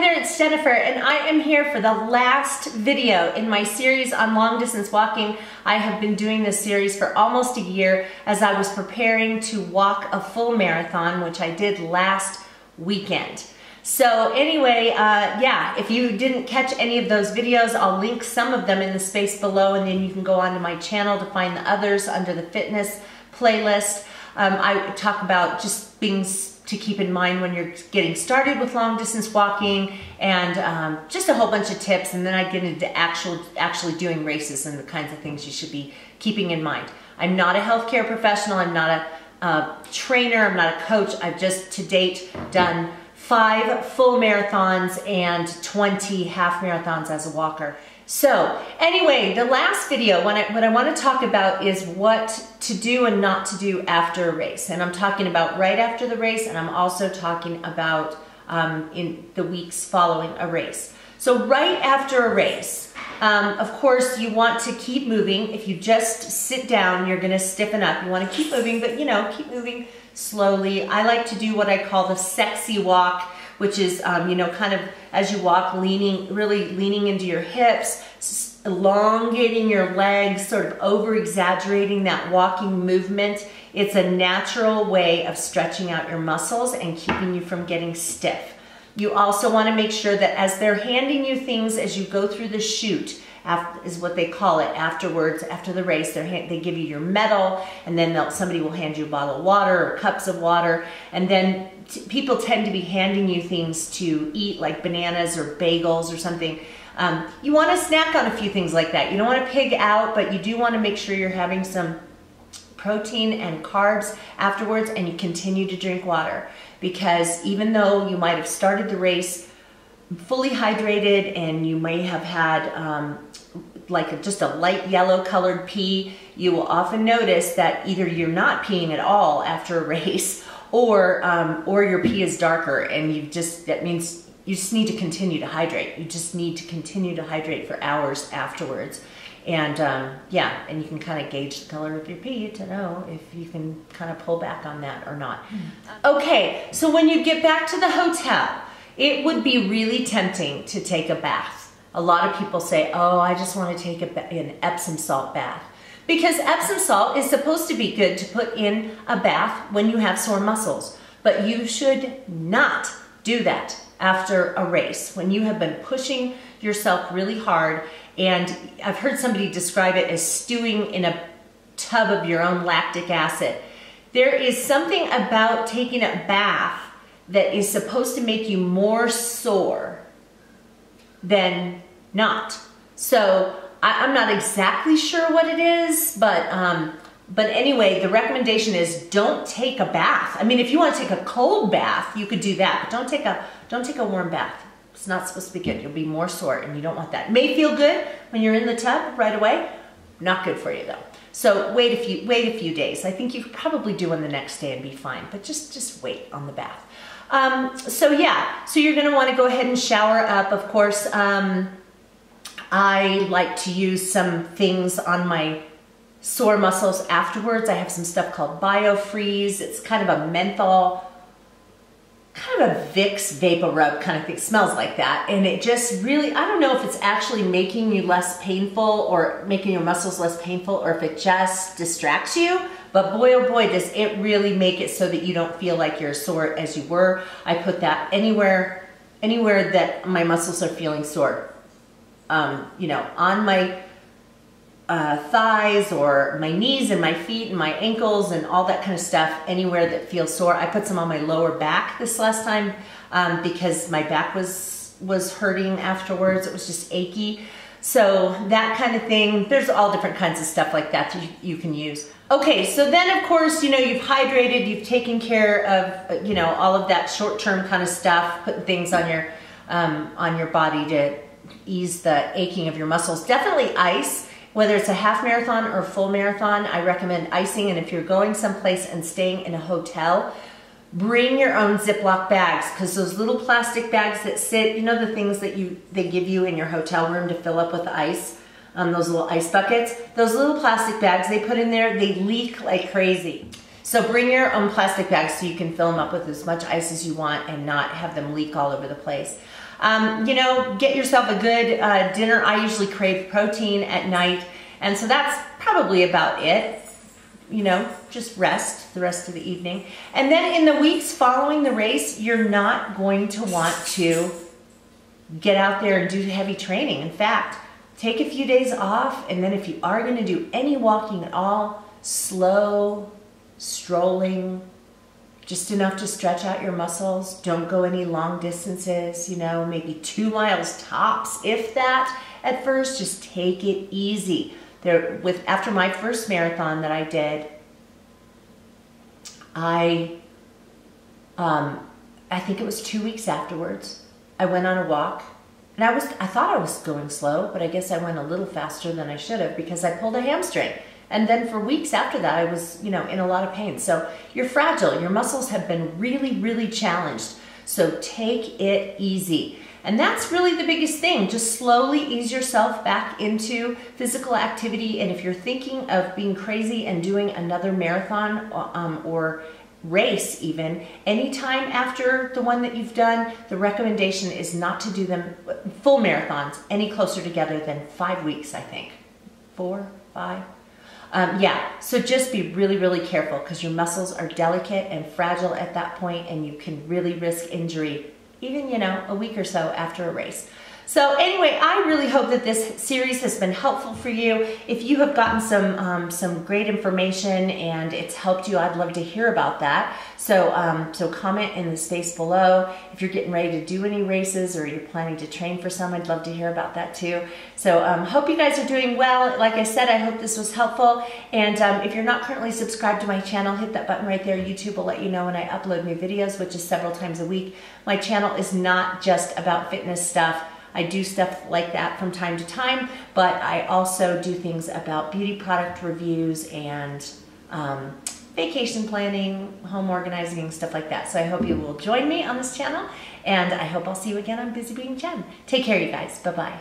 there, it's Jennifer, and I am here for the last video in my series on long distance walking. I have been doing this series for almost a year as I was preparing to walk a full marathon, which I did last weekend. So anyway, yeah, if you didn't catch any of those videos, I'll link some of them in the space below, and then you can go onto my channel to find the others under the fitness playlist. I talk about just things to keep in mind when you're getting started with long distance walking, and just a whole bunch of tips, and then I get into actually doing races and the kinds of things you should be keeping in mind. I'm not a healthcare professional, I'm not a trainer, I'm not a coach. I've just to date done 5 full marathons and 20 half marathons as a walker. So anyway, the last video, what I want to talk about is what to do and not to do after a race. And I'm talking about right after the race, and I'm also talking about in the weeks following a race. So right after a race, of course, you want to keep moving. If you just sit down, you're going to stiffen up. You want to keep moving, but keep moving slowly. I like to do what I call the sexy walk, which is, kind of as you walk, really leaning into your hips, elongating your legs, sort of over-exaggerating that walking movement. It's a natural way of stretching out your muscles and keeping you from getting stiff. You also want to make sure that as they're handing you things as you go through the chute, is what they call it afterwards, after the race, they give you your medal, and then somebody will hand you a bottle of water or cups of water, and then people tend to be handing you things to eat, like bananas or bagels or something. You want to snack on a few things like that. You don't want to pig out, but you do want to make sure you're having some protein and carbs afterwards, and you continue to drink water, because even though you might have started the race fully hydrated and you may have had just a light yellow colored pee, you will often notice that either you're not peeing at all after a race, or your pee is darker, and that means you just need to continue to hydrate. You just need to continue to hydrate for hours afterwards. And yeah, and you can kind of gauge the color of your pee to know if you can kind of pull back on that or not. Okay, so when you get back to the hotel, it would be really tempting to take a bath. A lot of people say, oh, I just want to take an Epsom salt bath. Because Epsom salt is supposed to be good to put in a bath when you have sore muscles. But you should not do that after a race, when you have been pushing yourself really hard. And I've heard somebody describe it as stewing in a tub of your own lactic acid. There is something about taking a bath that is supposed to make you more sore than not. So I'm not exactly sure what it is, but anyway, the recommendation is don't take a bath. I mean, if you want to take a cold bath, you could do that, but don't take a warm bath. It's not supposed to be good. You'll be more sore, and you don't want that. It may feel good when you're in the tub right away. Not good for you though. So wait a few days. I think you could probably do one the next day and be fine, but just wait on the bath. So yeah, so you're gonna want to go ahead and shower up. Of course, I like to use some things on my sore muscles afterwards. I have some stuff called BioFreeze. It's kind of a menthol, kind of a Vicks vapor rub kind of thing. It smells like that. And it just really, I don't know if it's actually making you less painful or making your muscles less painful, or if it just distracts you. But boy, oh boy, does it really make it so that you don't feel like you're as sore as you were. I put that anywhere that my muscles are feeling sore. On my thighs, or my knees and my feet and my ankles and all that kind of stuff, anywhere that feels sore. I put some on my lower back this last time because my back was hurting afterwards. It was just achy. So that kind of thing. There's all different kinds of stuff like that you can use. Okay, so then of course, you've hydrated, you've taken care of, all of that short-term kind of stuff, putting things on your body to ease the aching of your muscles. Definitely ice. Whether it's a half marathon or a full marathon, I recommend icing. And if you're going someplace and staying in a hotel, bring your own Ziploc bags, because those little plastic bags that sit, the things that they give you in your hotel room to fill up with ice, those little ice buckets, those little plastic bags they put in there, they leak like crazy. So bring your own plastic bags so you can fill them up with as much ice as you want and not have them leak all over the place. You know, get yourself a good dinner. I usually crave protein at night, and so that's probably about it. You know, just rest the rest of the evening. And then in the weeks following the race, you're not going to want to get out there and do heavy training. In fact, take a few days off, and then if you are going to do any walking at all, slow, strolling, just enough to stretch out your muscles. Don't go any long distances, you know, maybe 2 miles tops, if that at first. Just take it easy. After my first marathon that I did, I think it was 2 weeks afterwards, I went on a walk, and I thought I was going slow, but I guess I went a little faster than I should have because I pulled a hamstring. And then for weeks after that, I was, you know, in a lot of pain. So you're fragile. Your muscles have been really, really challenged. So take it easy. And that's really the biggest thing. Just slowly ease yourself back into physical activity. And if you're thinking of being crazy and doing another marathon or race even, anytime after the one that you've done, the recommendation is not to do them full marathons any closer together than 5 weeks, I think. 4, 5. Yeah, so just be really, really careful because your muscles are delicate and fragile at that point, and you can really risk injury even, you know, a week or so after a race. So anyway, I really hope that this series has been helpful for you. If you have gotten some great information and it's helped you, I'd love to hear about that. So, so comment in the space below. If you're getting ready to do any races or you're planning to train for some, I'd love to hear about that too. So hope you guys are doing well. Like I said, I hope this was helpful. And if you're not currently subscribed to my channel, hit that button right there. YouTube will let you know when I upload new videos, which is several times a week. My channel is not just about fitness stuff. I do stuff like that from time to time, but I also do things about beauty product reviews and vacation planning, home organizing, stuff like that. So I hope you will join me on this channel, and I hope I'll see you again on Busy Being Jen. Take care, you guys. Bye-bye.